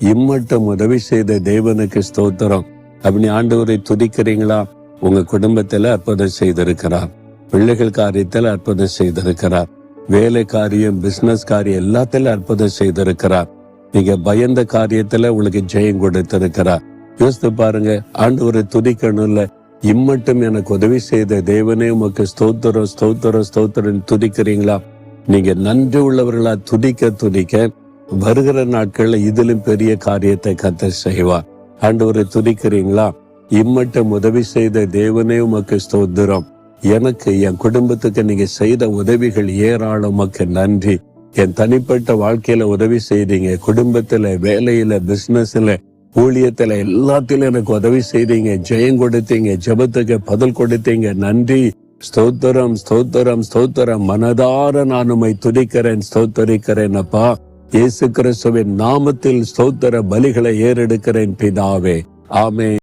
இம்மட்டும் உதவி செய்த தேவனுக்கு ஸ்தோத்திரம். அப்படி ஆண்டவரை துதிக்கிறீங்களா? உங்க குடும்பத்துல அற்புதம் செய்திருக்கிறார். பிள்ளைகள் காரியத்துல அற்புதம் செய்திருக்கிறார். வேலை காரியம், பிசினஸ் காரியம் எல்லாத்திலும் அற்புதம் செய்திருக்கிறார். நீங்க பயந்த காரியத்துல உங்களுக்கு ஜெயம் கொடுத்திருக்கிறார். யோசித்து பாருங்க, ஆண்டவரை துதிக்கணும்ல. இம்மட்டும் எனக்கு உதவி செய்த தேவனே உமக்கு ஸ்தோத்திரம் ஸ்தோத்திரம் ஸ்தோத்திரம் துதிக்கிறீங்களா? நீங்க நன்றி உள்ளவர்களா துதிக்க வருகிற நாட்கள்ல இதிலும் பெரிய காரியத்தை கர்த்தர் செய்வார். ஆண்டவரை துதிக்கிறீங்களா? இம்மட்டும் உதவி செய்த தேவனே உமக்கு ஸ்தோத்திரம். எனக்கு, என் குடும்பத்துக்கு நீங்க செய்த உதவிகள் ஏராளம், உமக்கு நன்றி. என் தனிப்பட்ட வாழ்க்கையில உதவி செய்தீங்க. குடும்பத்துல, வேலையில, பிசினஸ்ல, ஊழியத்துல எல்லாத்திலும் எனக்கு உதவி செய்தீங்க. ஜெயம் கொடுத்தீங்க. ஜெபத்துக்கு பதில் கொடுத்தீங்க. நன்றி. ஸ்தோத்திரம் ஸ்தோத்திரம் ஸ்தோத்திரம். மனதார நான் உம்மை துதிக்கிறேன், ஸ்தோத்தரிக்கிறேன் அப்பா. இயேசு கிறிஸ்துவின் நாமத்தில் ஸ்தோத்திர பலிகளை ஏறெடுக்கிறேன் பிதாவே. ஆமென்.